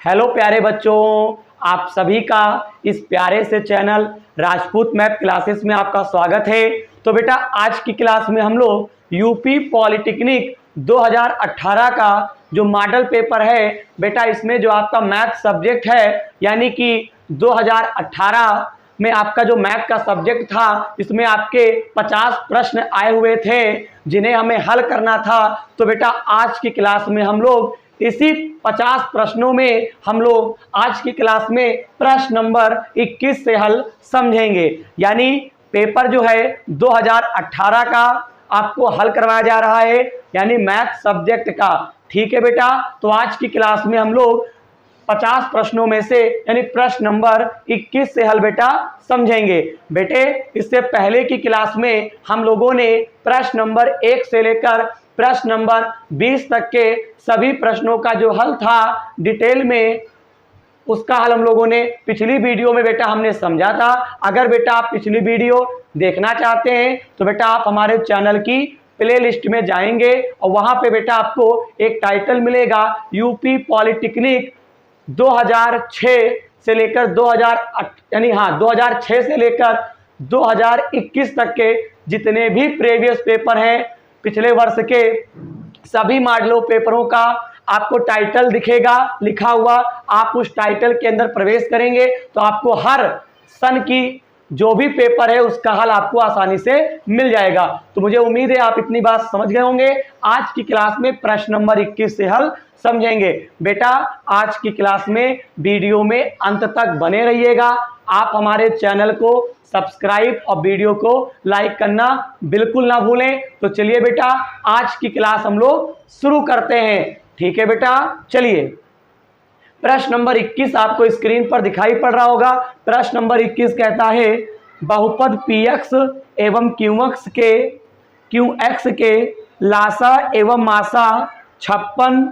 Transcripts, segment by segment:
Hello प्यारे बच्चों, आप सभी का इस प्यारे से चैनल राजपूत मैथ क्लासेस में आपका स्वागत है। तो बेटा आज की क्लास में हम लोग यूपी पॉलिटेक्निक 2018 का जो मॉडल पेपर है बेटा, इसमें जो आपका मैथ सब्जेक्ट है यानी कि 2018 में आपका जो मैथ का सब्जेक्ट था, इसमें आपके 50 प्रश्न आए हुए थे जिन्हें हमें हल करना था। तो बेटा आज की क्लास में हम लोग इसी 50 प्रश्नों में हम लोग आज की क्लास में प्रश्न नंबर 21 से हल समझेंगे। यानी पेपर जो है 2018 का आपको हल करवाया जा रहा है, यानी मैथ सब्जेक्ट का। ठीक है बेटा, तो आज की क्लास में हम लोग 50 प्रश्नों में से यानी प्रश्न नंबर 21 से हल बेटा समझेंगे। बेटे इससे पहले की क्लास में हम लोगों ने प्रश्न नंबर 1 से लेकर प्रश्न नंबर 20 तक के सभी प्रश्नों का जो हल था डिटेल में, उसका हल हम लोगों ने पिछली वीडियो में बेटा हमने समझा था। अगर बेटा आप पिछली वीडियो देखना चाहते हैं तो बेटा आप हमारे चैनल की प्ले लिस्ट में जाएंगे और वहां पे बेटा आपको एक टाइटल मिलेगा यूपी पॉलिटेक्निक 2006 से लेकर 2006 से लेकर 2021 तक के जितने भी प्रीवियस पेपर हैं पिछले वर्ष के सभी मॉडलों पेपरों का आपको टाइटल दिखेगा लिखा हुआ। आप उस टाइटल के अंदर प्रवेश करेंगे तो आपको हर सन की जो भी पेपर है उसका हल आपको आसानी से मिल जाएगा। तो मुझे उम्मीद है आप इतनी बात समझ गए होंगे। आज की क्लास में प्रश्न नंबर 21 से हल समझेंगे। बेटा आज की क्लास में वीडियो में अंत तक बने रहिएगा। आप हमारे चैनल को सब्सक्राइब और वीडियो को लाइक करना बिल्कुल ना भूलें। तो चलिए बेटा आज की क्लास हम लोग शुरू करते हैं। ठीक है बेटा, चलिए प्रश्न नंबर 21 आपको स्क्रीन पर दिखाई पड़ रहा होगा। प्रश्न नंबर 21 कहता है बहुपद px एवं qx के लासा एवं मासा 56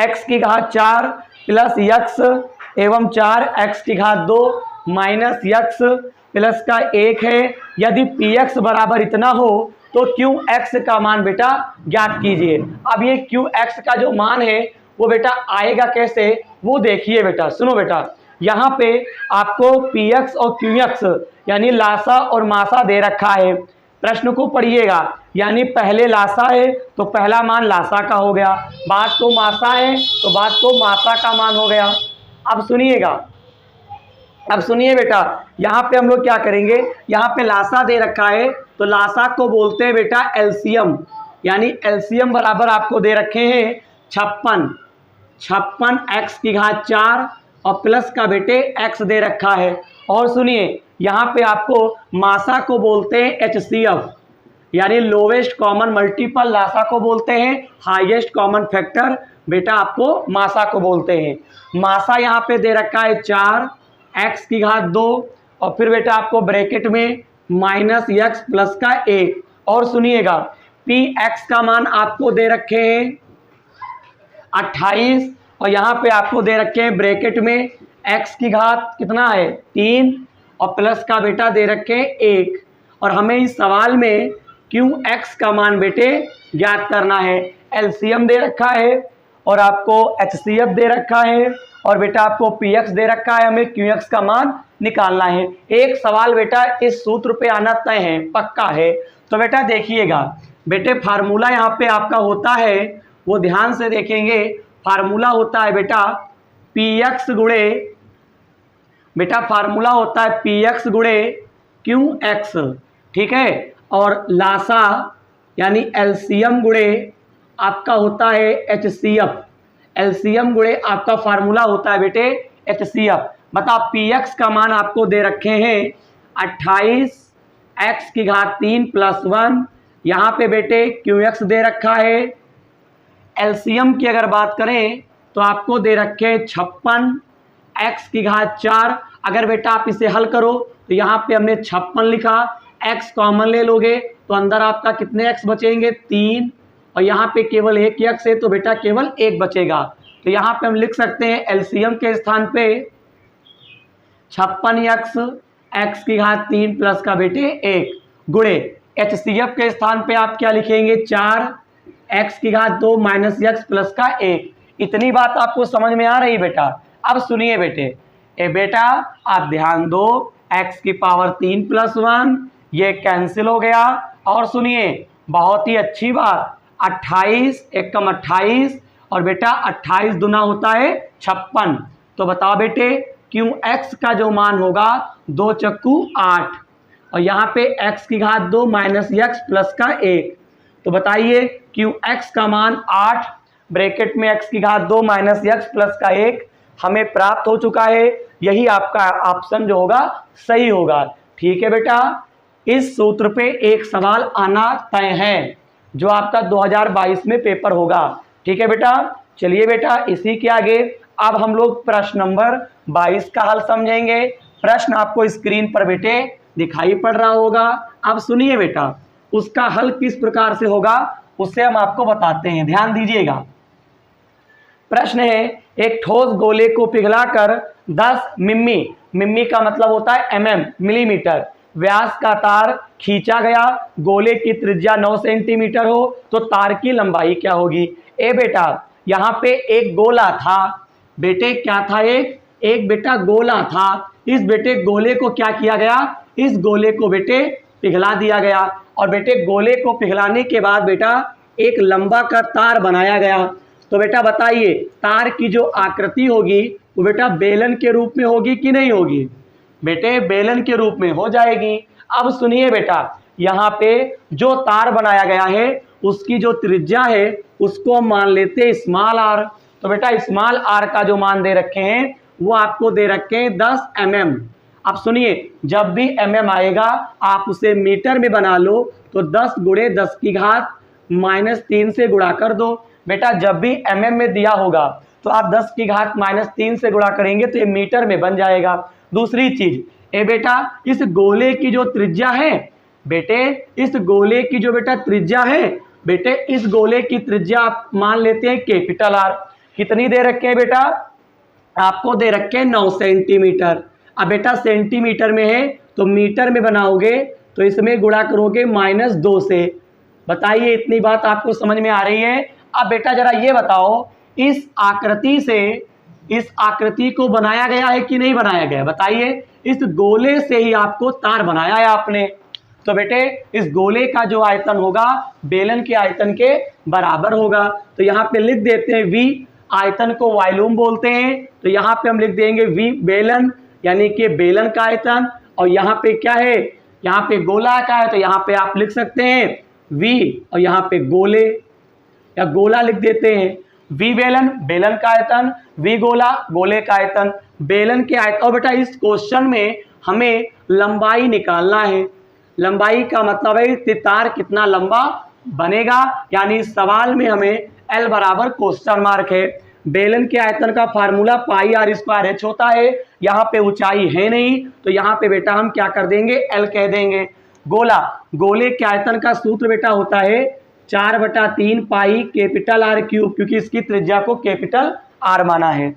x की घात 4 प्लस यक्स एवं 4 x की घात 2 माइनस यक्स प्लस का 1 है। यदि px बराबर इतना हो तो qx का मान बेटा ज्ञात कीजिए। अब ये qx का जो मान है वो बेटा आएगा कैसे, वो देखिए बेटा। सुनो बेटा, यहाँ पे आपको px और qx यानी लासा और मासा दे रखा है। प्रश्न को पढ़िएगा, यानी पहले लासा है तो पहला मान लासा का हो गया, बाद को मासा है तो बाद को मासा का मान हो गया। अब सुनिएगा, अब सुनिए बेटा, यहाँ पे हम लोग क्या करेंगे, यहाँ पे लासा दे रखा है तो लासा को बोलते हैं बेटा एलसीएम। यानी एलसीएम बराबर आपको दे रखे हैं 56 x की घात 4 और प्लस का बेटे x दे रखा है। और सुनिए यहाँ पे आपको मासा को बोलते हैं HCF, यानी लोवेस्ट कॉमन मल्टीपल। लासा को बोलते हैं हाईएस्ट कॉमन फैक्टर, बेटा आपको मासा को बोलते हैं। मासा यहाँ पे दे रखा है 4 x की घात 2 और फिर बेटा आपको ब्रैकेट में माइनस यक्स प्लस का 1। और सुनिएगा px का मान आपको दे रखे हैं 28 और यहाँ पे आपको दे रखे हैं ब्रैकेट में x की घात कितना है 3 और प्लस का बेटा दे रखे हैं 1। और हमें इस सवाल में qx का मान बेटे ज्ञात करना है। एलसीएम दे रखा है और आपको HCF दे रखा है और बेटा आपको px दे रखा है, हमें qx का मान निकालना है। एक सवाल बेटा इस सूत्र पे आना तय है, पक्का है। तो बेटा देखिएगा बेटे, फार्मूला यहाँ पे आपका होता है, वो ध्यान से देखेंगे। फार्मूला होता है बेटा px गुणे, बेटा फार्मूला होता है px गुणे qx, ठीक है। और लासा यानी एलसीएम गुणे आपका होता है HCF। एलसीएम गुणे आपका फार्मूला होता है बेटे HCF। बता px का मान आपको दे रखे हैं 28 x की घात 3 प्लस 1, यहाँ पे बेटे qx दे रखा है। एलसीएम की अगर बात करें तो आपको दे रखे 56 x की घात 4। अगर बेटा आप इसे हल करो तो यहाँ पे हमने 56 लिखा, x कॉमन ले लोगे तो अंदर आपका कितने x बचेंगे 3 और यहाँ पे केवल एक x है तो बेटा केवल 1 बचेगा। तो यहाँ पे हम लिख सकते हैं एलसीएम के स्थान पे 56 x की घात 3 प्लस का बेटे 1 गुणे HCF के स्थान पे आप क्या लिखेंगे 4 x की घात 2 माइनस यक्स प्लस का 1। इतनी बात आपको समझ में आ रही बेटा। अब सुनिए बेटे, बेटा आप ध्यान दो, x की पावर 3 + 1 ये कैंसिल हो गया। और सुनिए बहुत ही अच्छी बात, 28 एकम 28 और बेटा 28 दूना होता है 56। तो बताओ बेटे क्यों x का जो मान होगा 2 चक्कू 8 और यहाँ पे x की घात 2 माइनस x प्लस का 1। तो बताइए क्यों x का मान 8 ब्रैकेट में x की घात 2 माइनस x प्लस का 1 हमें प्राप्त हो चुका है। यही आपका ऑप्शन जो होगा सही होगा। ठीक है बेटा, इस सूत्र पे एक सवाल आना तय है जो आपका 2022 में पेपर होगा। ठीक है बेटा, चलिए बेटा इसी के आगे अब हम लोग प्रश्न नंबर 22 का हल समझेंगे। प्रश्न आपको स्क्रीन पर बेटे दिखाई पड़ रहा होगा। अब सुनिए बेटा उसका हल किस प्रकार से होगा उससे हम आपको बताते हैं, ध्यान दीजिएगा। प्रश्न है, एक ठोस गोले को पिघलाकर 10 मिमी का मतलब होता है mm मिलीमीटर व्यास का तार खींचा गया। गोले की त्रिज्या 9 सेंटीमीटर हो तो तार की लंबाई क्या होगी। बेटा यहाँ पे एक गोला था बेटे, क्या था एक बेटा गोला था। इस बेटे गोले को क्या किया गया, इस गोले को बेटे पिघला दिया गया और बेटे गोले को पिघलाने के बाद बेटा एक लंबा का तार बनाया गया। तो बेटा बताइए तार की जो आकृति होगी वो बेटा बेलन के रूप में होगी कि नहीं होगी। बेटे बेलन के रूप में हो जाएगी। अब सुनिए बेटा यहाँ पे जो तार बनाया गया है उसकी जो त्रिज्या है उसको हम मान लेते हैं स्मॉल आर। तो बेटा स्मॉल आर का जो मान दे रखे हैं वो आपको दे रखे हैं 10 mm। अब सुनिए जब भी mm आएगा आप उसे मीटर में बना लो तो 10 गुणे 10 की घात -3 से गुणा कर दो। बेटा जब भी mm में दिया होगा तो आप 10 की घात -3 से गुणा करेंगे तो ये मीटर में बन जाएगा। दूसरी चीज बेटा इस गोले की जो त्रिज्या है बेटे, इस गोले की जो बेटा त्रिज्या है बेटे, इस गोले की त्रिज्या आप मान लेते हैं कैपिटल आर। कितनी दे रखे हैं बेटा, आपको दे रखे हैं 9 सेंटीमीटर। अब बेटा सेंटीमीटर में है तो मीटर में बनाओगे तो इसमें गुणा करोगे -2 से। बताइए इतनी बात आपको समझ में आ रही है। अब बेटा जरा ये बताओ इस आकृति से इस आकृति को बनाया गया है कि नहीं बनाया गया, बताइए। इस गोले से ही आपको तार बनाया है आपने। तो बेटे इस गोले का जो आयतन होगा बेलन के आयतन के बराबर होगा। तो यहाँ पे लिख देते हैं v, आयतन को वॉल्यूम बोलते हैं। तो यहाँ पे हम लिख देंगे v बेलन यानी कि बेलन का आयतन। और यहाँ पे क्या है, यहाँ पे गोला का है तो यहाँ पे आप लिख सकते हैं v और यहाँ पे गोले या गोला लिख देते हैं। v बेलन बेलन का आयतन, v गोला गोले का आयतन, बेलन के आयतन। और बेटा इस क्वेश्चन में हमें लंबाई निकालना है। लंबाई का मतलब है कि तार कितना लंबा बनेगा, यानी इस सवाल में हमें L बराबर क्वेश्चन मार्क है। बेलन के आयतन का फार्मूला πr²h होता है। यहाँ पे ऊंचाई है नहीं तो यहाँ पे बेटा हम क्या कर देंगे L कह देंगे। गोला गोले के आयतन का सूत्र बेटा होता है 4/3 पाई कैपिटल R क्यूब, क्योंकि इसकी त्रिज्या को कैपिटल R माना है।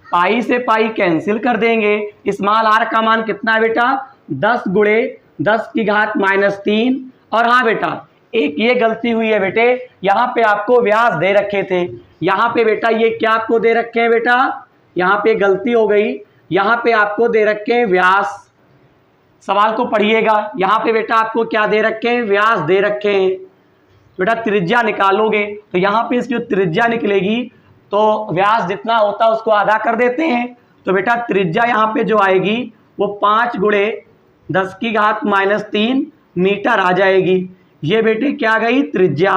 पाई से पाई कैंसिल कर देंगे। स्मॉल आर का मान कितना है बेटा, 10 गुणे 10 की घात -3। और हाँ बेटा एक ये गलती हुई है बेटे, यहाँ पे आपको व्यास दे रखे थे, यहाँ पे बेटा ये क्या आपको दे रखे हैं बेटा, यहाँ पे गलती हो गई, यहाँ पे आपको दे रखे हैं व्यास। सवाल को पढ़िएगा, यहाँ पे बेटा आपको क्या दे रखे हैं, व्यास दे रखे हैं। बेटा त्रिज्या निकालोगे तो यहाँ पे इसकी जो त्रिज्या निकलेगी तो व्यास जितना होता है उसको आधा कर देते हैं। तो बेटा त्रिज्या यहाँ पे जो आएगी वो 5 गुणे 10 की घात -3 मीटर आ जाएगी। ये बेटे क्या गई त्रिज्या।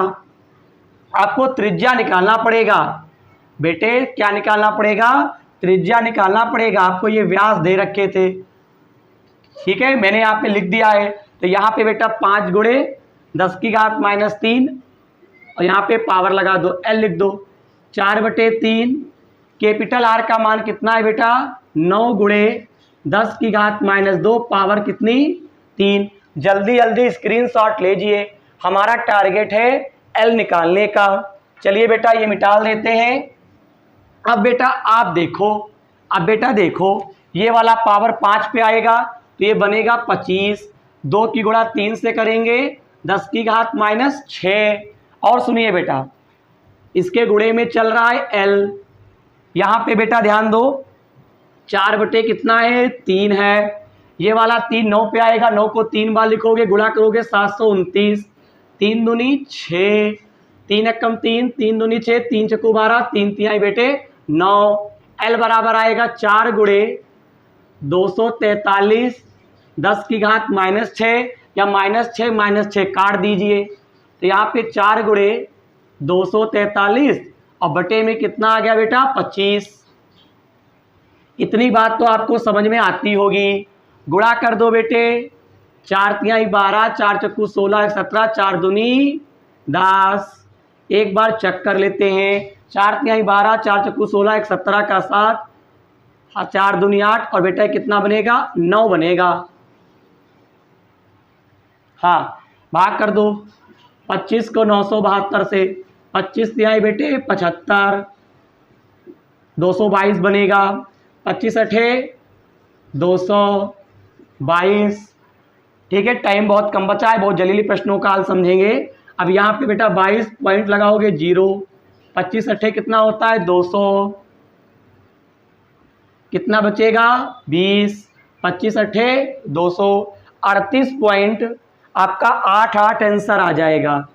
आपको त्रिज्या निकालना पड़ेगा बेटे, क्या निकालना पड़ेगा, त्रिज्या निकालना पड़ेगा। आपको ये व्यास दे रखे थे, ठीक है, मैंने यहाँ पे लिख दिया है। तो यहाँ पे बेटा 5 गुणे 10 की घात -3 और यहाँ पे पावर लगा दो, L लिख दो, 4/3। कैपिटल R का मान कितना है बेटा, 9 गुणे 10 की घात -2 पावर कितनी 3। जल्दी जल्दी स्क्रीनशॉट लीजिए, हमारा टारगेट है L निकालने का। चलिए बेटा ये मिटाल देते हैं। अब बेटा आप देखो, अब बेटा देखो ये वाला पावर 5 पे आएगा तो ये बनेगा 25। 2 की गुणा 3 से करेंगे 10 की घात -6। और सुनिए बेटा इसके गुणे में चल रहा है L। यहाँ पे बेटा ध्यान दो, 4 बटे कितना है 3 है, ये वाला 3 9 पे आएगा, 9 को 3 बार लिखोगे, गुणा करोगे 729, 3 दूनी 6, 3 एकम 3, 3 दूनी 6, 3 चक्कू 12, 3 तिहाई बेटे 9। L बराबर आएगा 4 गुणे 243 10 की घात -6 या -6 काट दीजिए, तो यहाँ पे 4 गुणे 243 और बटे में कितना आ गया बेटा 25। इतनी बात तो आपको समझ में आती होगी। गुणा कर दो बेटे, 4 तिहाई 12, 4 चक्कू 16 17, 4 दूनी 10। एक बार चेक कर लेते हैं, 4 तिहाई 12, 4 चक्कू 16 17 का 7, 4 दूनी 8 और बेटा कितना बनेगा 9 बनेगा। हाँ भाग कर दो, 25 को 972 से, 25 तिहाई बेटे 75, 222 बनेगा, 25 अठे 222। ठीक है, टाइम बहुत कम बचा है, बहुत जल्दी प्रश्नों का हल समझेंगे। अब यहाँ पे बेटा 22 पॉइंट लगाओगे 0, 25 अठे कितना होता है 200, कितना बचेगा 20, 25 अठे 200, 38 पॉइंट आपका 88 आंसर आ जाएगा,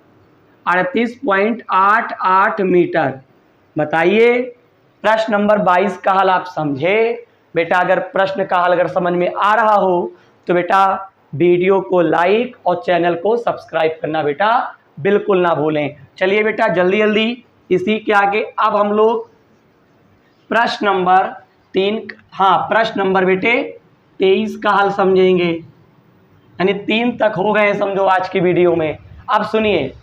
38.88 मीटर। बताइए प्रश्न नंबर 22 का हल आप समझे बेटा। अगर प्रश्न का हल अगर समझ में आ रहा हो तो बेटा वीडियो को लाइक और चैनल को सब्सक्राइब करना बेटा बिल्कुल ना भूलें। चलिए बेटा जल्दी जल्दी इसी के आगे अब हम लोग प्रश्न नंबर 3, हाँ प्रश्न नंबर बेटे 23 का हल समझेंगे, यानी 3 तक हो गए समझो आज की वीडियो में। अब सुनिए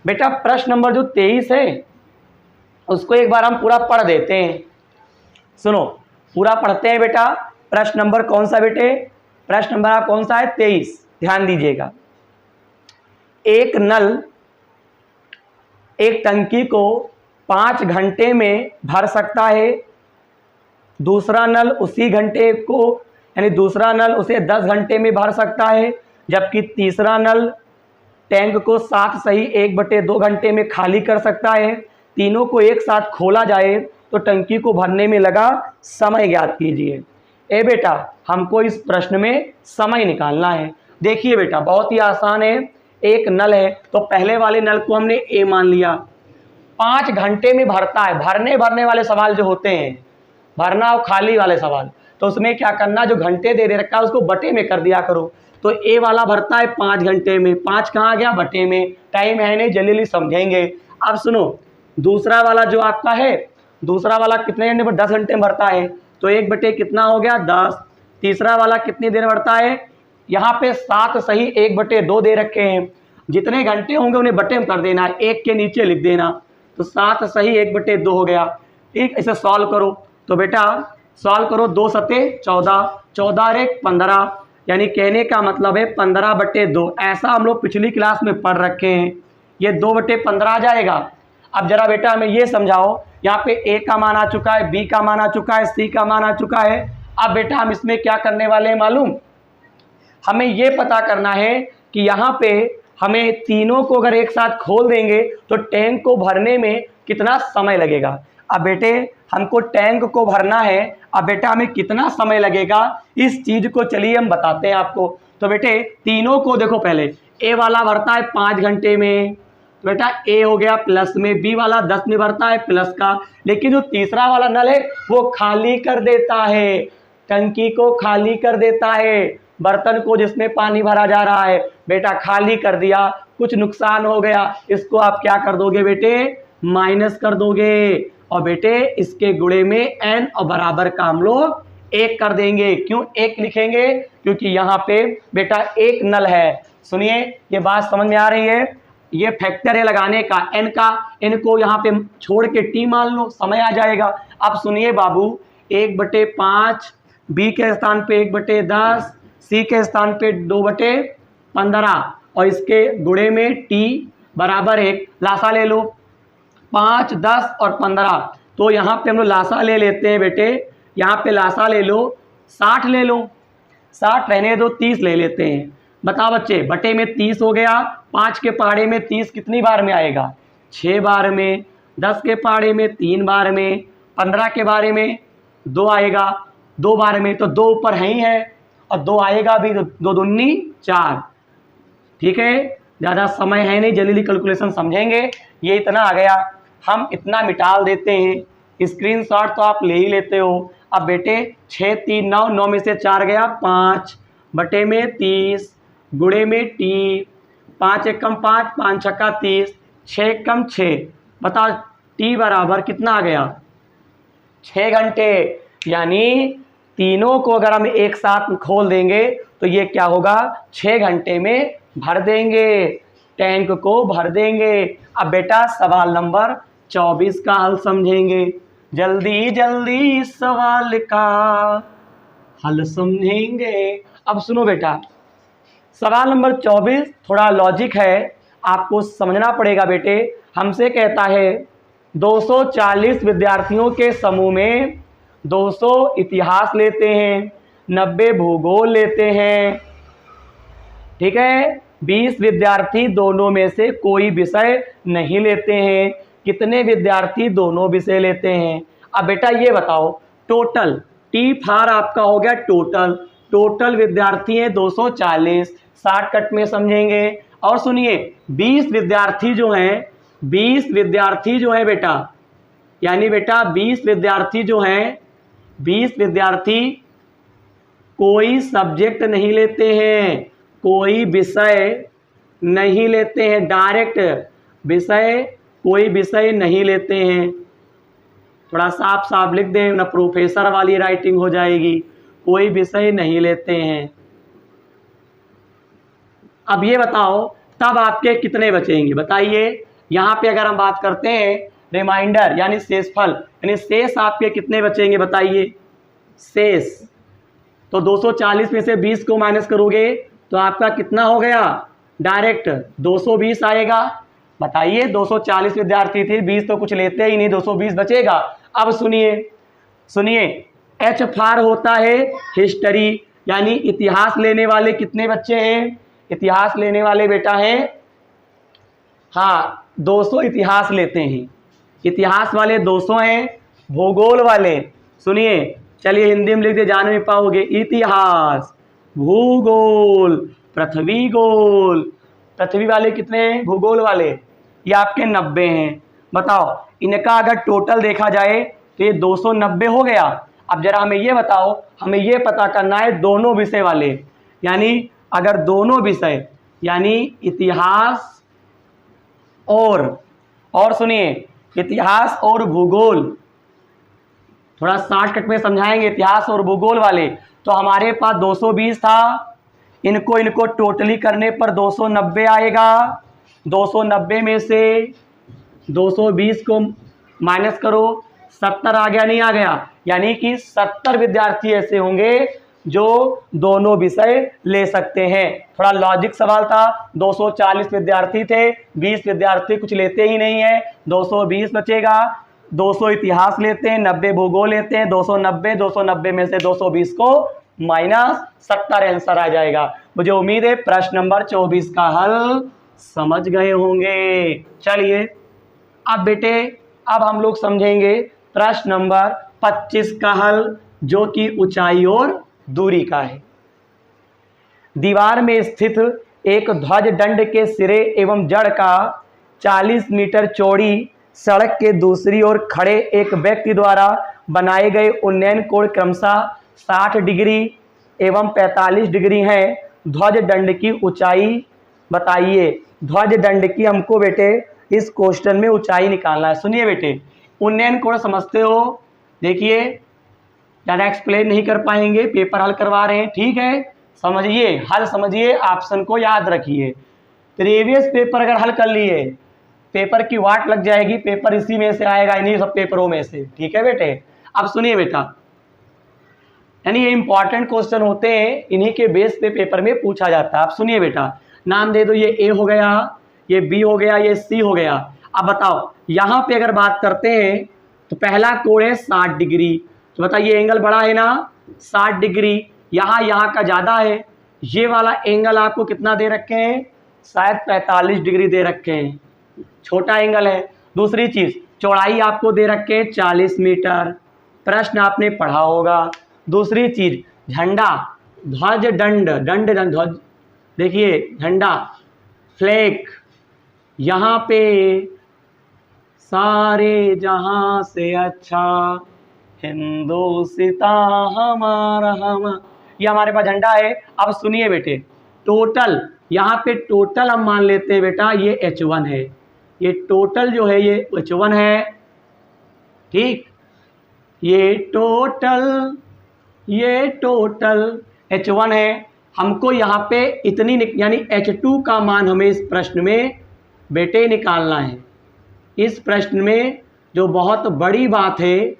बेटा, प्रश्न नंबर जो 23 है उसको एक बार हम पूरा पढ़ देते हैं। सुनो पूरा पढ़ते हैं बेटा। प्रश्न नंबर कौन सा बेटे, प्रश्न नंबर आप कौन सा है 23, ध्यान दीजिएगा। एक नल एक टंकी को 5 घंटे में भर सकता है, दूसरा नल उसी घंटे को यानी दूसरा नल उसे 10 घंटे में भर सकता है, जबकि तीसरा नल टैंक को 7 सही 1/2 घंटे में खाली कर सकता है। तीनों को एक साथ खोला जाए तो टंकी को भरने में लगा समय ज्ञात कीजिए। ए बेटा हमको इस प्रश्न में समय निकालना है। देखिए बेटा बहुत ही आसान है। एक नल है तो पहले वाले नल को हमने ए मान लिया, 5 घंटे में भरता है। भरने वाले सवाल जो होते हैं, भरना और खाली वाले सवाल, तो उसमें क्या करना, जो घंटे दे रखा है उसको बटे में कर दिया करो। तो ए वाला भरता है 5 घंटे में, 5 कहाँ गया बटे में, टाइम है नहीं जल्दी समझेंगे। अब सुनो दूसरा वाला जो आपका है, दूसरा वाला कितने घंटे में 10 घंटे में भरता है, तो 1 बटे कितना हो गया 10। तीसरा वाला कितनी देर भरता है, यहाँ पे 7 सही 1/2 दे रखे हैं, जितने घंटे होंगे उन्हें बटे में कर देना है, 1 के नीचे लिख देना, तो 7 सही 1/2 हो गया। ठीक, इसे सॉल्व करो तो बेटा सॉल्व करो, 2 सते 14, 14 और 1 15, यानी कहने का मतलब है 15/2। ऐसा हम लोग पिछली क्लास में पढ़ रखे हैं, ये 2/15 आ जाएगा। अब जरा बेटा हमें ये समझाओ, यहाँ पे ए का मान आ चुका है, बी का मान आ चुका है, सी का मान आ चुका है। अब बेटा हम इसमें क्या करने वाले हैं मालूम, हमें ये पता करना है कि यहाँ पे हमें तीनों को अगर एक साथ खोल देंगे तो टैंक को भरने में कितना समय लगेगा। अब बेटे हमको टैंक को भरना है, अब बेटा हमें कितना समय लगेगा इस चीज़ को चलिए हम बताते हैं आपको। तो बेटे तीनों को देखो, पहले ए वाला भरता है 5 घंटे में, तो बेटा ए हो गया प्लस में, बी वाला 10 में भरता है प्लस का, लेकिन जो तीसरा वाला नल है वो खाली कर देता है, टंकी को खाली कर देता है, बर्तन को जिसमें पानी भरा जा रहा है बेटा खाली कर दिया, कुछ नुकसान हो गया, इसको आप क्या कर दोगे बेटे माइनस कर दोगे, और बेटे इसके गुणे में n और बराबर का हम लोग 1 कर देंगे। क्यों 1 लिखेंगे, क्योंकि यहाँ पे बेटा एक नल है। सुनिए ये बात समझ में आ रही है, ये फैक्टर है लगाने का n का, n को यहाँ पे छोड़ के t मान लो, समय आ जाएगा। अब सुनिए बाबू 1/5, b के स्थान पे 1/10, c के स्थान पे 2/15 और इसके गुणे में t बराबर 1, लासा ले लो 5, 10 और 15, तो यहाँ पे हम लोग लासा ले लेते हैं बेटे, यहाँ पे लासा ले लो 60 ले लो, 60 रहने दो 30 ले लेते हैं। बताओ बच्चे बटे में 30 हो गया, 5 के पहाड़े में 30 कितनी बार में आएगा 6 बार में, 10 के पहाड़े में 3 बार में, 15 के बारे में 2 आएगा, 2 बार में तो 2 ऊपर है ही है और 2 आएगा भी, तो 2 दूनी 4। ठीक है, ज़्यादा समय है नहीं, जल्दी कैलकुलेशन समझेंगे। ये इतना आ गया, हम इतना मिटाल देते हैं। स्क्रीनशॉट तो आप ले ही लेते हो। अब बेटे 6 3 9, 9 में से 4 गया 5 बटे में 30 गुणे में टी, 5 एकम 5, 5 छक्का 30, 6 एकम 6। बताओ टी बराबर कितना आ गया? 6 घंटे। यानी तीनों को अगर हम एक साथ खोल देंगे तो ये क्या होगा? 6 घंटे में भर देंगे, टैंक को भर देंगे। अब बेटा सवाल नंबर 24 का हल समझेंगे। जल्दी जल्दी सवाल का हल समझेंगे। अब सुनो बेटा, सवाल नंबर 24 थोड़ा लॉजिक है, आपको समझना पड़ेगा बेटे। हमसे कहता है 240 विद्यार्थियों के समूह में 200 इतिहास लेते हैं, 90 भूगोल लेते हैं। ठीक है, 20 विद्यार्थी दोनों में से कोई विषय नहीं लेते हैं। कितने विद्यार्थी दोनों विषय लेते हैं? अब बेटा ये बताओ, टोटल टी फार आपका हो गया टोटल विद्यार्थी हैं 240, 60 कट में समझेंगे। और सुनिए 20 विद्यार्थी जो हैं, 20 विद्यार्थी जो हैं बेटा, यानी बेटा 20 विद्यार्थी जो हैं, 20 विद्यार्थी कोई सब्जेक्ट नहीं लेते हैं, कोई विषय नहीं लेते हैं, डायरेक्ट विषय कोई विषय नहीं लेते हैं। थोड़ा साफ साफ लिख दें ना, प्रोफेसर वाली राइटिंग हो जाएगी। कोई विषय नहीं लेते हैं। अब ये बताओ तब आपके कितने बचेंगे? बताइए। यहाँ पे अगर हम बात करते हैं रिमाइंडर यानी शेषफल, यानी शेष आपके कितने बचेंगे? बताइए। शेष तो 240 में से 20 को माइनस करोगे तो आपका कितना हो गया? डायरेक्ट 220 आएगा। बताइए, 240 विद्यार्थी थे, 20 तो कुछ लेते ही नहीं, 220 बचेगा। अब सुनिए एच फार होता है हिस्ट्री, यानी इतिहास लेने वाले कितने बच्चे हैं? इतिहास लेने वाले बेटा हैं, हाँ 200 इतिहास लेते हैं। इतिहास वाले 200 हैं। भूगोल वाले सुनिए, चलिए हिंदी में लिख दे, जान नहीं पाओगे। इतिहास, भूगोल, पृथ्वी गोल। पृथ्वी वाले कितने हैं? भूगोल वाले ये आपके 90 हैं। बताओ इनका अगर टोटल देखा जाए तो ये 290 हो गया। अब जरा हमें ये बताओ, हमें ये पता करना है दोनों विषय वाले, यानी अगर दोनों विषय यानी इतिहास और सुनिए इतिहास और भूगोल, थोड़ा शॉर्टकट में समझाएंगे। इतिहास और भूगोल वाले तो हमारे पास 220 था, इनको टोटली करने पर 290 आएगा। 290 में से 220 को माइनस करो, 70 आ गया, नहीं आ गया? यानी कि 70 विद्यार्थी ऐसे होंगे जो दोनों विषय ले सकते हैं। थोड़ा लॉजिक सवाल था। 240 विद्यार्थी थे, 20 विद्यार्थी कुछ लेते ही नहीं है, 220 बचेगा। 200 इतिहास लेते हैं, 90 भूगोल लेते हैं, 290 में से 220 को माइनस 70 आंसर आ जाएगा। मुझे उम्मीद है प्रश्न नंबर 24 का हल समझ गए होंगे। चलिए अब बेटे, अब हम लोग समझेंगे प्रश्न नंबर 25 का हल, जो कि ऊंचाई और दूरी का है। दीवार में स्थित एक ध्वज दंड के सिरे एवं जड़ का 40 मीटर चौड़ी सड़क के दूसरी ओर खड़े एक व्यक्ति द्वारा बनाए गए उन्नयन कोण क्रमशः 60 डिग्री एवं 45 डिग्री है। ध्वज दंड की ऊंचाई बताइए। ध्वज दंड की हमको बेटे इस क्वेश्चन में ऊंचाई निकालना है। सुनिए बेटे, उन्नयन कोण समझते हो? देखिए ज़्यादा एक्सप्लेन नहीं कर पाएंगे, पेपर हल करवा रहे हैं, ठीक है? समझिए, हल समझिए, ऑप्शन को याद रखिए। प्रीवियस पेपर अगर हल कर लिए, पेपर की वाट लग जाएगी, पेपर इसी में से आएगा, इन्हीं सब पेपरों में से, ठीक है बेटे? अब सुनिए बेटा, यानी ये इंपॉर्टेंट क्वेश्चन होते हैं, इन्हीं के बेस पे पेपर में पूछा जाता है। अब सुनिए बेटा, नाम दे दो, ये ए हो गया, ये बी हो गया, ये सी हो गया। अब बताओ यहाँ पे अगर बात करते हैं तो पहला कोण है 60 डिग्री, तो बताइए एंगल बड़ा है ना 60 डिग्री, यहाँ का ज़्यादा है। ये वाला एंगल आपको कितना दे रखे हैं? शायद 45 डिग्री दे रखे हैं, छोटा एंगल है। दूसरी चीज़ चौड़ाई आपको दे रखे 40 मीटर, प्रश्न आपने पढ़ा होगा। दूसरी चीज झंडा, ध्वज, दंड, दंड ध्वज, देखिए झंडा, फ्लैग, यहाँ पे सारे जहां से अच्छा हिंदुस्तान हमारा ये हमारे पास झंडा है। अब सुनिए बेटे, टोटल, यहाँ पे टोटल हम मान लेते हैं बेटा ये H1 है, ये टोटल जो है ये H1 है, ठीक, ये टोटल H1 है। हमको यहाँ पे इतनी यानी H2 का मान हमें इस प्रश्न में बेटे निकालना है। इस प्रश्न में जो बहुत बड़ी बात है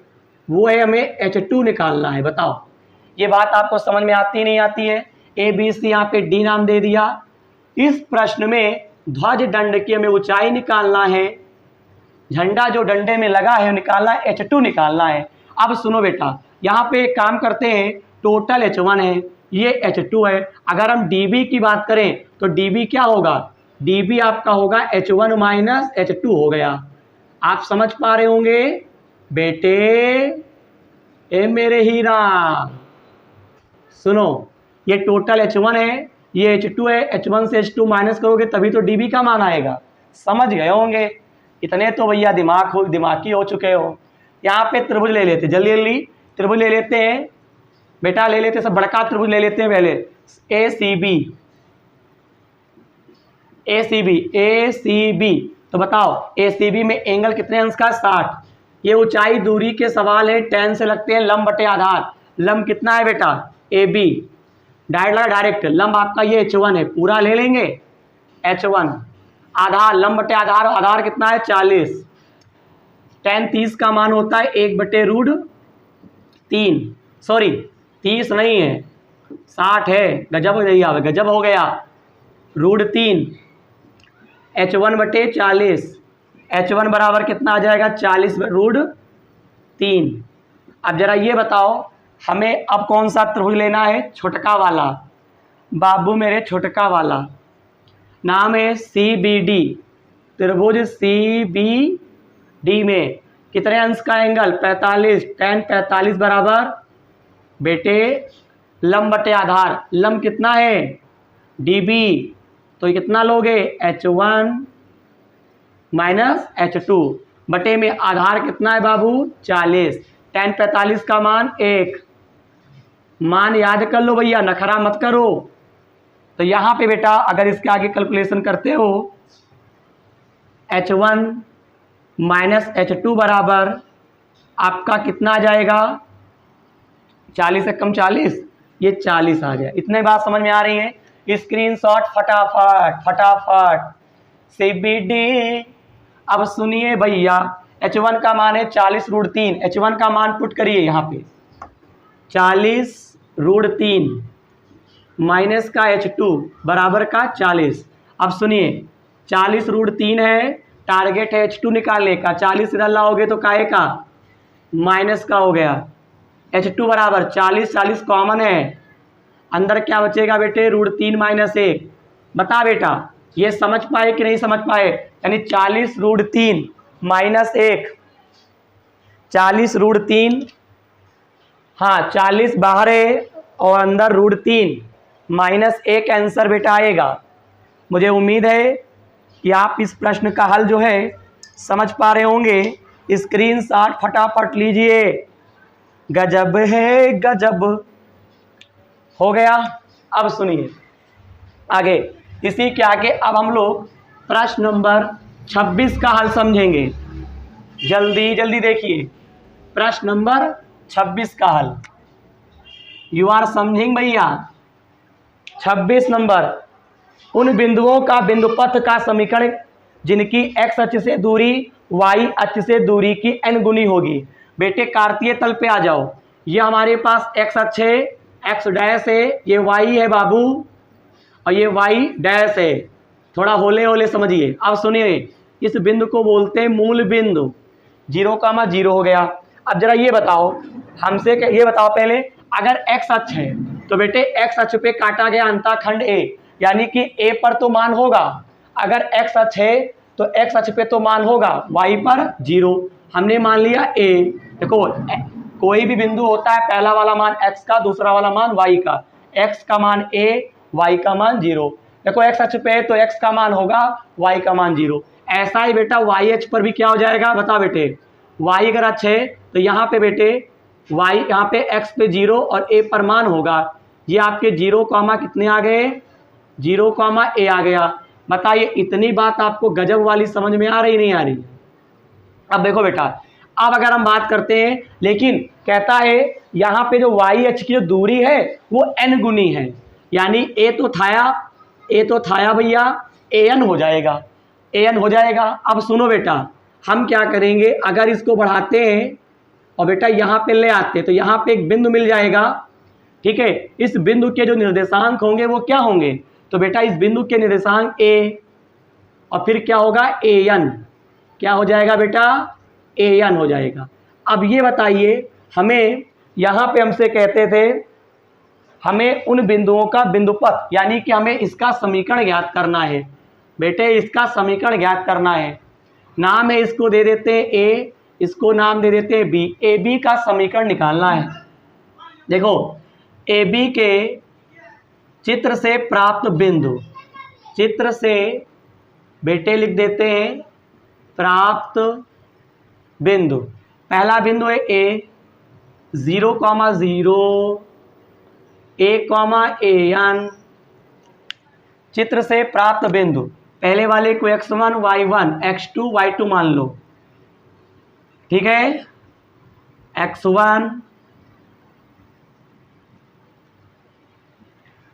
वो है हमें H2 निकालना है। बताओ ये बात आपको समझ में आती नहीं आती है? ए बी सी यहाँ पे डी नाम दे दिया। इस प्रश्न में ध्वज दंड की हमें ऊंचाई निकालना है, झंडा जो डंडे में लगा है निकालना है, H2 निकालना है। अब सुनो बेटा, यहाँ पे एक काम करते हैं, टोटल H1 है, ये H2 है। अगर हम dB की बात करें तो dB क्या होगा? dB आपका होगा H1 माइनस H2 हो गया। आप समझ पा रहे होंगे बेटे? ए मेरे हीरा सुनो, ये टोटल H1 है, ये H2 है, H1 से H2 माइनस करोगे तभी तो dB का मान आएगा। समझ गए होंगे? इतने तो भैया दिमागी हो चुके हो। यहाँ पे त्रिभुज ले लेते, जल्दी जल्दी त्रिभुज ले लेते हैं बेटा, ले लेते सब बड़का त्रिभुज ले लेते हैं पहले। ए सी बी, तो बताओ ACB में एंगल कितने अंश का? 60। ये ऊंचाई दूरी के सवाल है, tan से लगते हैं लंब बटे आधार। लंब कितना है बेटा? AB, डायरेक्ट लगा डायरेक्ट, लंब आपका ये H1 है, पूरा ले लेंगे H1। आधार, लंब बटे आधार, आधार कितना है? 40। tan 30 का मान होता है 1/√3, सॉरी 30 नहीं है 60 है, गजब हो गया, √3, H1 बटे 40, H1 बराबर कितना आ जाएगा? 40/√3। अब जरा ये बताओ हमें अब कौन सा त्रिभुज लेना है? छोटका वाला बाबू मेरे, छोटका वाला नाम है CBD। त्रिभुज CBD में कितने अंश का एंगल? 45। tan 45 बराबर बेटे लंब बटे आधार, लंब कितना है? dB, तो ये कितना लोगे? H1 माइनस H2 बटे में आधार कितना है बाबू? 40। tan 45 का मान 1, मान याद कर लो भैया, नखरा मत करो। तो यहाँ पे बेटा अगर इसके आगे कैलकुलेशन करते हो, H1 माइनस H2 बराबर आपका कितना आ जाएगा? 40 से कम 40, ये 40 आ गया। इतने बात समझ में आ रही है? स्क्रीनशॉट फटाफट CBD। अब सुनिए भैया, H1 का मान है 40√3, H1 का मान पुट करिए यहाँ पे 40√3 माइनस का H2 बराबर का 40। अब सुनिए 40√3 है, टारगेट है H2 निकालने का, 40 इधर लाओगे तो काहे का? माइनस का हो गया। H2 बराबर 40 कॉमन है, अंदर क्या बचेगा बेटे? √3 माइनस 1। बता बेटा ये समझ पाए कि नहीं समझ पाए? यानी 40√3 माइनस 1, 40√3, हाँ 40 बाहर है और अंदर √3 माइनस 1 आंसर बेटा आएगा। मुझे उम्मीद है कि आप इस प्रश्न का हल जो है समझ पा रहे होंगे। स्क्रीनशॉट फटाफट लीजिए। गजब है गजब, हो गया। अब सुनिए आगे, इसी के आगे अब हम लोग प्रश्न नंबर 26 का हल समझेंगे। जल्दी जल्दी देखिए प्रश्न नंबर 26 का हल। यू आर समझिंग भैया? 26 नंबर, उन बिंदुओं का बिंदुपथ का समीकरण जिनकी x अक्ष से दूरी y अक्ष से दूरी की n गुनी होगी। बेटे कार्तीय तल पे आ जाओ। ये हमारे पास x अक्ष है, x डैश है, ये y है बाबू और ये y डैश है। थोड़ा होले होले समझिए। अब सुनिए, इस बिंदु को बोलते हैं मूल बिंदु। 0,0 हो गया। अब जरा ये बताओ हमसे, ये बताओ पहले, अगर x अक्ष है तो बेटे x अक्ष पे काटा गया अंतःखंड A, यानी कि A पर तो मान होगा। अगर x अक्ष है तो x अक्ष पे तो मान होगा y पर 0, हमने मान लिया a। देखो कोई भी बिंदु होता है, पहला वाला मान x का, दूसरा वाला मान y का, x का मान a, y का मान 0। देखो x अक्ष पे तो x का मान होगा, y का मान 0। ऐसा ही बेटा y अक्ष पर भी क्या हो जाएगा, बता बेटे, y अगर अक्ष है तो यहाँ पे बेटे y यहाँ पे x पे 0 और a पर मान होगा। ये आपके 0 कॉमा कितने आ गए, 0 कॉमा a आ गया। बताइए इतनी बात आपको गजब वाली समझ में आ रही नहीं आ रही? अब देखो बेटा, अब अगर हम बात करते हैं, लेकिन कहता है यहाँ पे जो y अक्ष की जो दूरी है वो n गुनी है, यानी a तो थाया भैया an हो जाएगा, an हो जाएगा। अब सुनो बेटा, हम क्या करेंगे, अगर इसको बढ़ाते हैं और बेटा यहाँ पे ले आते तो यहाँ पे एक बिंदु मिल जाएगा, ठीक है। इस बिंदु के जो निर्देशांक होंगे वो क्या होंगे, तो बेटा इस बिंदु के निर्देशांक a और फिर क्या होगा an, क्या हो जाएगा बेटा, an हो जाएगा। अब ये बताइए, हमें यहाँ पे हमसे कहते थे हमें उन बिंदुओं का बिंदुपथ, यानी कि हमें इसका समीकरण ज्ञात करना है। बेटे इसका समीकरण ज्ञात करना है, नाम है इसको दे देते हैं a, इसको नाम दे देते हैं b। ab का समीकरण निकालना है। देखो ab के चित्र से प्राप्त बिंदु, चित्र से बेटे लिख देते हैं प्राप्त बिंदु। पहला बिंदु है a, 0,0 a, an। चित्र से प्राप्त बिंदु, पहले वाले को x1 y1 x2 y2 मान लो, ठीक है। x1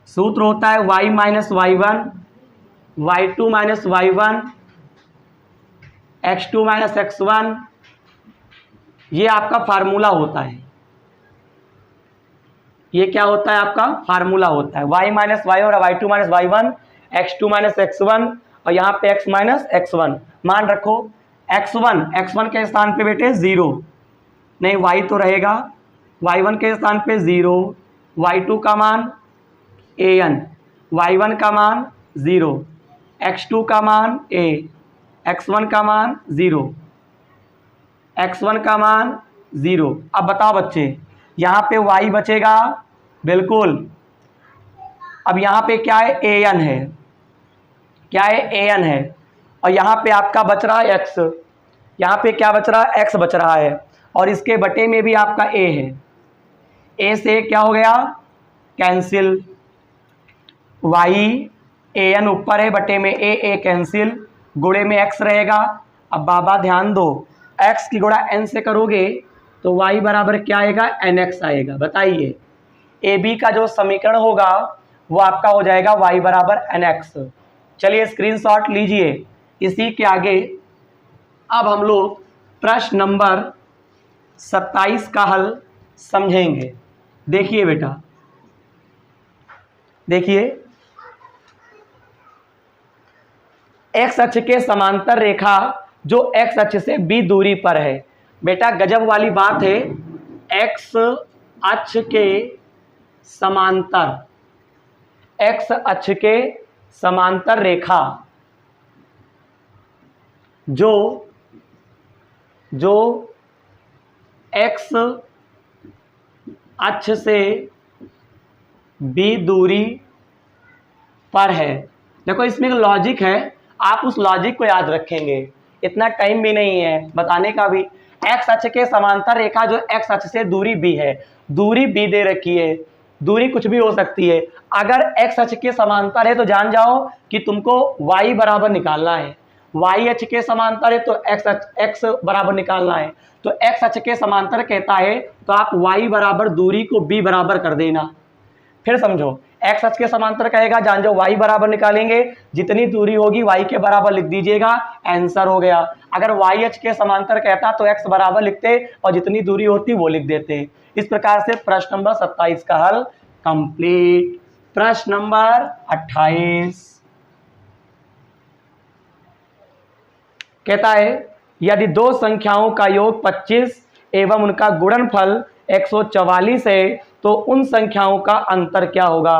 सूत्र होता है y minus y1, y2 minus y1, x2 minus x1, ये आपका फार्मूला होता है। ये क्या होता है, आपका फार्मूला होता है। y माइनस y और y2 minus y1, x2 minus x1 और यहाँ पे x माइनस x1 मान रखो। x1 के स्थान पे बेटे 0, नहीं y तो रहेगा, y1 के स्थान पे 0, y2 का मान an, y1 का मान 0, x2 का मान a, x1 का मान 0, x1 का मान 0। अब बताओ बच्चे, यहाँ पे y बचेगा, बिल्कुल। अब यहाँ पे क्या है, an है, क्या है, an है, और यहाँ पे आपका बच रहा है x, यहाँ पे क्या बच रहा है, x बच रहा है, और इसके बटे में भी आपका a है। a से क्या हो गया, कैंसिल, y an ऊपर है, बटे में a कैंसिल, गुणे में x रहेगा। अब बाबा ध्यान दो, x की गुणा n से करोगे तो y बराबर क्या आएगा, nx आएगा। बताइए ab का जो समीकरण होगा वो आपका हो जाएगा y बराबर nx। चलिए स्क्रीनशॉट लीजिए। इसी के आगे अब हम लोग प्रश्न नंबर 27 का हल समझेंगे। देखिए बेटा, देखिए, x अक्ष के समांतर रेखा जो x अक्ष से b दूरी पर है। बेटा गजब वाली बात है, x अक्ष के समांतर, x अक्ष के समांतर रेखा जो x अक्ष से b दूरी पर है। देखो इसमें एक लॉजिक है, आप उस लॉजिक को याद रखेंगे, इतना टाइम भी नहीं है बताने का भी। x अक्ष के समांतर रेखा जो x अक्ष से दूरी b है, दूरी b दे रखी है, दूरी कुछ भी हो सकती है। अगर x अक्ष के समांतर है तो जान जाओ कि तुमको y बराबर निकालना है, y अक्ष के समांतर है तो x बराबर निकालना है। तो x अक्ष के समांतर कहता है तो आप y बराबर दूरी को b बराबर कर देना। फिर समझो, x अक्ष के समांतर कहेगा, जान जाओ y बराबर निकालेंगे, जितनी दूरी होगी y के बराबर लिख दीजिएगा, आंसर हो गया। अगर y अक्ष के समांतर कहता तो x बराबर लिखते और जितनी दूरी होती वो लिख देते। इस प्रकार से प्रश्न नंबर 27 का हल कंप्लीट। प्रश्न नंबर 28 कहता है, यदि दो संख्याओं का योग 25 एवं उनका गुणनफल 144 है तो उन संख्याओं का अंतर क्या होगा।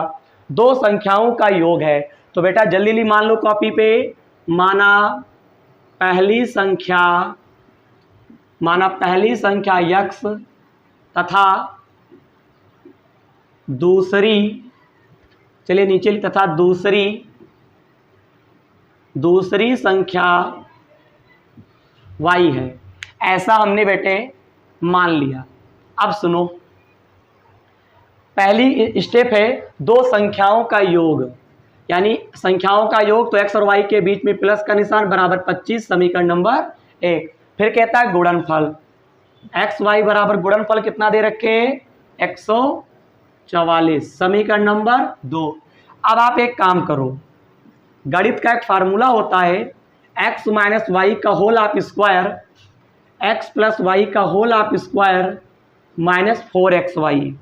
दो संख्याओं का योग है, तो बेटा जल्दी मान लो कॉपी पे, माना पहली संख्या माना पहली संख्या x तथा दूसरी, चलिए नीचे तथा दूसरी संख्या y है, ऐसा हमने बेटे मान लिया। अब सुनो, पहली स्टेप है दो संख्याओं का योग, यानी संख्याओं का योग तो x और y के बीच में प्लस का निशान बराबर 25, समीकरण नंबर 1। फिर कहता है गुणनफल, x y बराबर गुणनफल कितना दे रखे हैं 144, समीकरण नंबर 2। अब आप एक काम करो, गणित का एक फार्मूला होता है x माइनस वाई का whole of square x plus y का whole of square minus 4xy,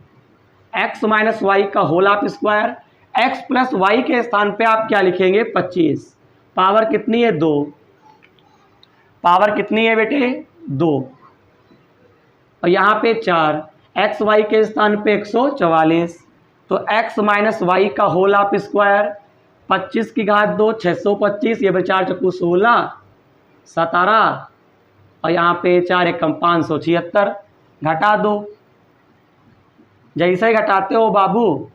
x minus y का whole of square, x plus y के स्थान पे आप क्या लिखेंगे 25, पावर कितनी है 2, पावर कितनी है बेटे 2, और यहाँ पे 4, एक्स वाई के स्थान पे 144, तो x माइनस वाई का होल ऑफ स्क्वायर 25 की घात 2 625, ये 4 चक्कू 16 17, और यहाँ पे 4 एकम 576, घटा दो। जैसे ही घटाते हो बाबू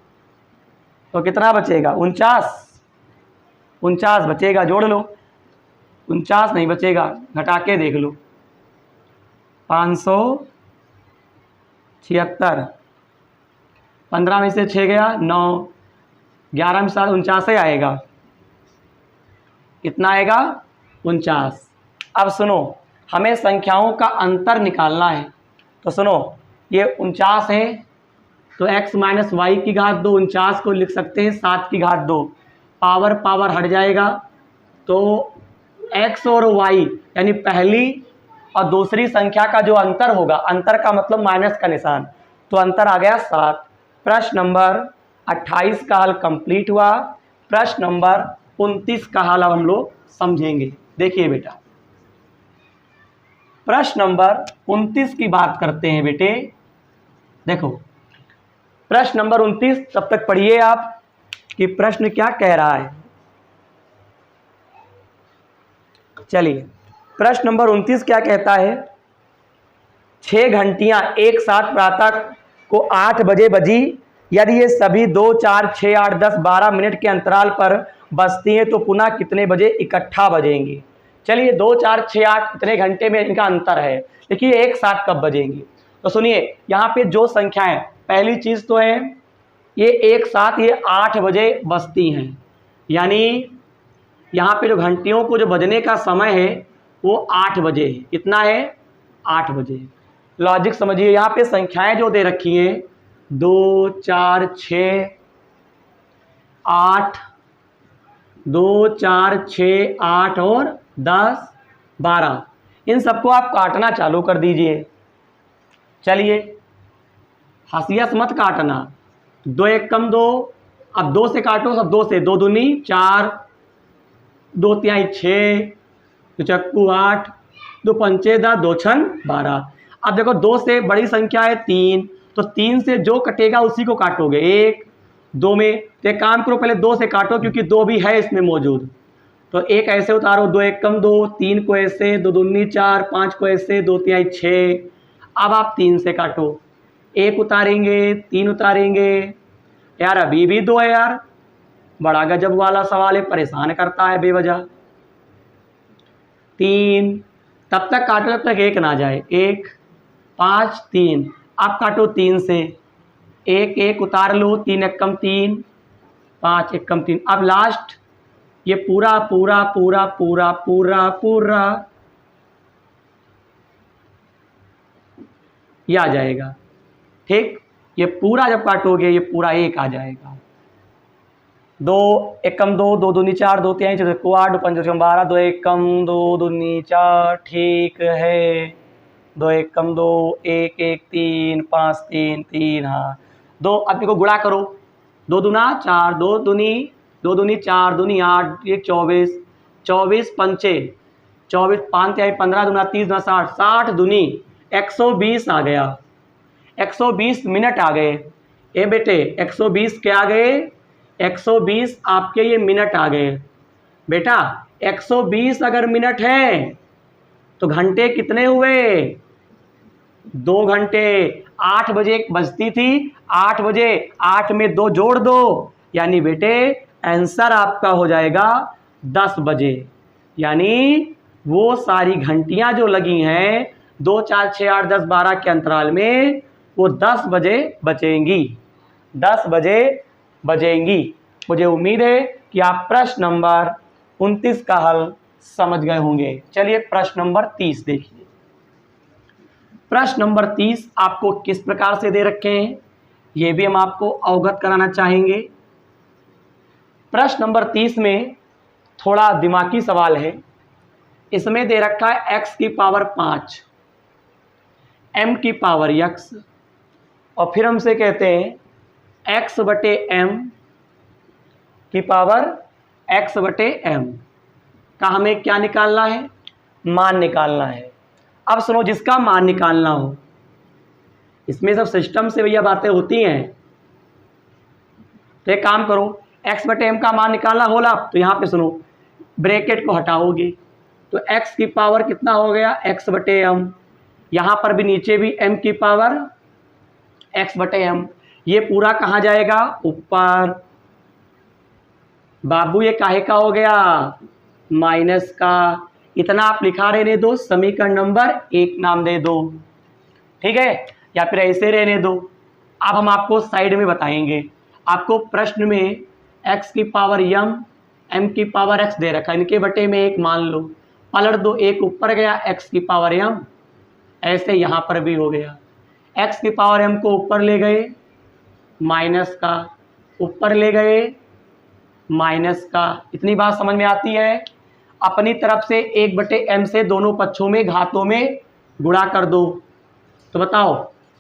तो कितना बचेगा 49 बचेगा, जोड़ लो, 49 नहीं बचेगा, घटा के देख लो, 576, 15 में से 6 गया 9, 11 में 7 49 आएगा, कितना आएगा 49। अब सुनो, हमें संख्याओं का अंतर निकालना है, तो सुनो ये 49 है तो x माइनस वाई की घात 2, 49 को लिख सकते हैं 7 की घात 2, पावर हट जाएगा, तो x और y यानी पहली और दूसरी संख्या का जो अंतर होगा, अंतर का मतलब माइनस का निशान, तो अंतर आ गया 7। प्रश्न नंबर 28 का हल कंप्लीट हुआ। प्रश्न नंबर 29 का हल अब हम लोग समझेंगे। देखिए बेटा, प्रश्न नंबर 29 की बात करते हैं बेटे। देखो प्रश्न नंबर 29, तब तक पढ़िए आप कि प्रश्न क्या कह रहा है। चलिए प्रश्न नंबर 29 क्या कहता है, 6 घंटियां एक साथ प्रातः को 8 बजे बजी, यदि ये सभी 2 4 6 8 10 12 मिनट के अंतराल पर बजती हैं तो पुनः कितने बजे इकट्ठा बजेंगी। चलिए 2 4 6 8 कितने घंटे में इनका अंतर है, देखिए एक साथ कब बजेंगी। तो सुनिए यहाँ पे जो संख्याएं, पहली चीज़ तो है ये एक साथ ये 8 बजे बजती हैं, यानी यहाँ पे जो घंटियों को जो बजने का समय है वो 8 बजे है। कितना है 8 बजे। लॉजिक समझिए, यहाँ पे संख्याएं जो दे रखी हैं 2 4 6 8, 2 4 6 8 और 10 12, इन सबको आप काटना चालू कर दीजिए। चलिए हंसियस मत काटना, 2 एक कम 2, अब 2 से काटो, सब 2 से, 2 दूनी 4, 2 तिहाई 6, 2 चक्कू 8, 2 पंचे 10, 2 छन 12। अब देखो 2 से बड़ी संख्या है 3, तो 3 से जो कटेगा उसी को काटोगे। 1 2 में तो एक काम करो, पहले 2 से काटो क्योंकि 2 भी है इसमें मौजूद, तो 1 ऐसे उतारो, 2 एक कम 2, 3 को ऐसे, 2 दूनी 4, 5 को ऐसे, 2 तिहाई 6। अब आप 3 से काटो, 1 उतारेंगे, 3 उतारेंगे, यार अभी भी 2 है यार, बड़ा गजब वाला सवाल है, परेशान करता है बेवजह। 3, तब तक काटो जब तक 1 ना जाए, 1 5 3, आप काटो 3 से, 1 1 उतार लो, 3 एक कम 3, 5 एक कम 3। अब लास्ट ये पूरा पूरा पूरा पूरा पूरा पूरा ये आ जाएगा, ठीक। ये पूरा जब काटोगे ये पूरा 1 आ जाएगा। 2 एक कम 2, 2 दूनी 4, 2 तिहाई 6, 2 8, 2 पंच 12, 2 एक कम 2, 2 दूनी 4, ठीक है, 2 एक कम 2, 1 1 3, 5 3 3, हाँ 2। अब देखो गुणा करो, 2 दूना 4, 2 दूनी 4 दूनी 8, 1 24, 24 पंचे 24, 5 तिहाई 15, दूना 30, दूना 60, 60 दूनी 120 आ गया, 120 मिनट आ गए। ए बेटे 120 क्या आ गए, 120 आपके ये मिनट आ गए। बेटा 120 अगर मिनट हैं तो घंटे कितने हुए? 2 घंटे। 8 बजे बजती थी, 8 बजे 8 में 2 जोड़ दो, यानी बेटे आंसर आपका हो जाएगा 10 बजे। यानी वो सारी घंटियां जो लगी हैं 2, 4, 6, 8, 10, 12 के अंतराल में, वो 10 बजे बचेंगी, 10 बजे बजेंगी। मुझे उम्मीद है कि आप प्रश्न नंबर 29 का हल समझ गए होंगे। चलिए प्रश्न नंबर 30 देखिए। प्रश्न नंबर 30 आपको किस प्रकार से दे रखे हैं, ये भी हम आपको अवगत कराना चाहेंगे। प्रश्न नंबर 30 में थोड़ा दिमागी सवाल है। इसमें दे रखा है x की पावर 5, m की पावर x, और फिर हमसे कहते हैं x बटे m की पावर x बटे m का हमें क्या निकालना है? मान निकालना है। अब सुनो, जिसका मान निकालना हो, इसमें सब सिस्टम से भैया बातें होती हैं। तो एक काम करो, x बटे m का मान निकालना होला, तो यहाँ पे सुनो, ब्रैकेट को हटाओगे तो x की पावर कितना हो गया? x बटे m। यहाँ पर भी नीचे भी m की पावर x बटे m। ये पूरा कहाँ जाएगा? ऊपर। बाबू ये काहे का हो गया? माइनस का। इतना आप लिखा रहने दो, समीकरण नंबर 1 नाम दे दो, ठीक है, या फिर ऐसे रहने दो। अब हम आपको साइड में बताएंगे। आपको प्रश्न में x की पावर m की पावर x दे रखा है, इनके बटे में 1 मान लो, पलट दो, 1 ऊपर गया, x की पावर m, ऐसे यहाँ पर भी हो गया। x की पावर m को ऊपर ले गए, माइनस का, ऊपर ले गए, माइनस का। इतनी बात समझ में आती है? अपनी तरफ से 1 बटे m से दोनों पक्षों में घातों में गुणा कर दो। तो बताओ,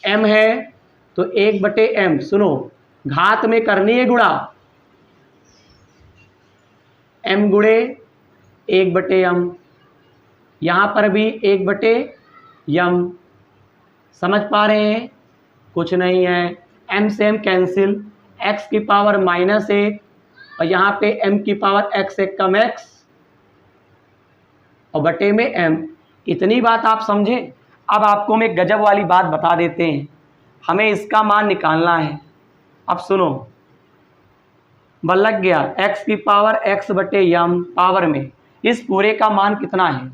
m है तो 1 बटे m, सुनो, घात में करनी है गुणा, m गुणे 1 बटे m, यहाँ पर भी 1 बटे m। समझ पा रहे हैं? कुछ नहीं है, m से m कैंसिल, x की पावर -1, और यहाँ पे m की पावर x एक कम x, और बटे में m। इतनी बात आप समझें। अब आपको हम एक गजब वाली बात बता देते हैं, हमें इसका मान निकालना है। अब सुनो, बल लग गया, x की पावर x बटे m पावर में इस पूरे का मान कितना है?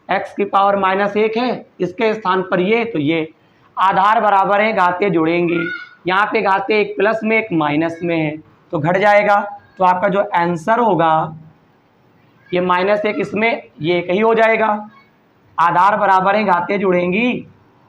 x की पावर -1 है, इसके स्थान पर ये, तो ये आधार बराबर है, घाते जुड़ेंगे, यहाँ पे घाते एक प्लस में एक माइनस में है, तो घट जाएगा। तो आपका जो आंसर होगा ये -1 इसमें ये कहीं हो जाएगा, आधार बराबर है, घाते जुड़ेंगी,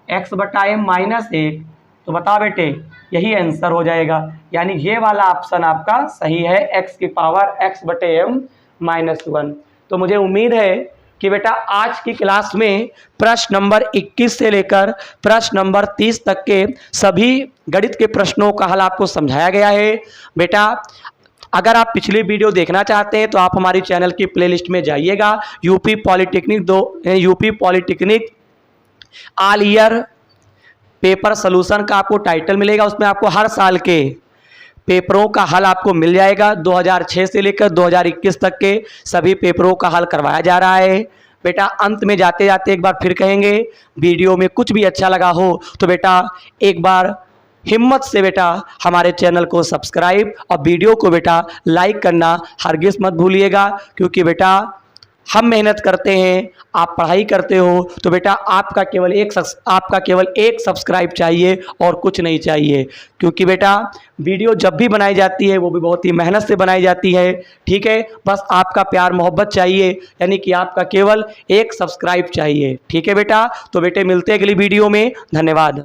x बटा m -1, तो बता बेटे यही आंसर हो जाएगा। यानी ये वाला ऑप्शन आपका सही है, x की पावर x बटे m -1। तो मुझे उम्मीद है कि बेटा आज की क्लास में प्रश्न नंबर 21 से लेकर प्रश्न नंबर 30 तक के सभी गणित के प्रश्नों का हल आपको समझाया गया है। बेटा अगर आप पिछली वीडियो देखना चाहते हैं तो आप हमारी चैनल की प्लेलिस्ट में जाइएगा। UP polytechnic all year paper solution का आपको टाइटल मिलेगा, उसमें आपको हर साल के पेपरों का हल आपको मिल जाएगा। 2006 से लेकर 2021 तक के सभी पेपरों का हल करवाया जा रहा है। बेटा अंत में जाते जाते एक बार फिर कहेंगे, वीडियो में कुछ भी अच्छा लगा हो तो बेटा एक बार हिम्मत से बेटा हमारे चैनल को सब्सक्राइब और वीडियो को बेटा लाइक करना हरगिज़ मत भूलिएगा, क्योंकि बेटा हम मेहनत करते हैं, आप पढ़ाई करते हो, तो बेटा आपका केवल एक सब्सक्राइब चाहिए और कुछ नहीं चाहिए। क्योंकि बेटा वीडियो जब भी बनाई जाती है वो भी बहुत ही मेहनत से बनाई जाती है, ठीक है। बस आपका प्यार मोहब्बत चाहिए, यानी कि आपका केवल एक सब्सक्राइब चाहिए, ठीक है बेटा। तो बेटे मिलते हैं अगली वीडियो में, धन्यवाद।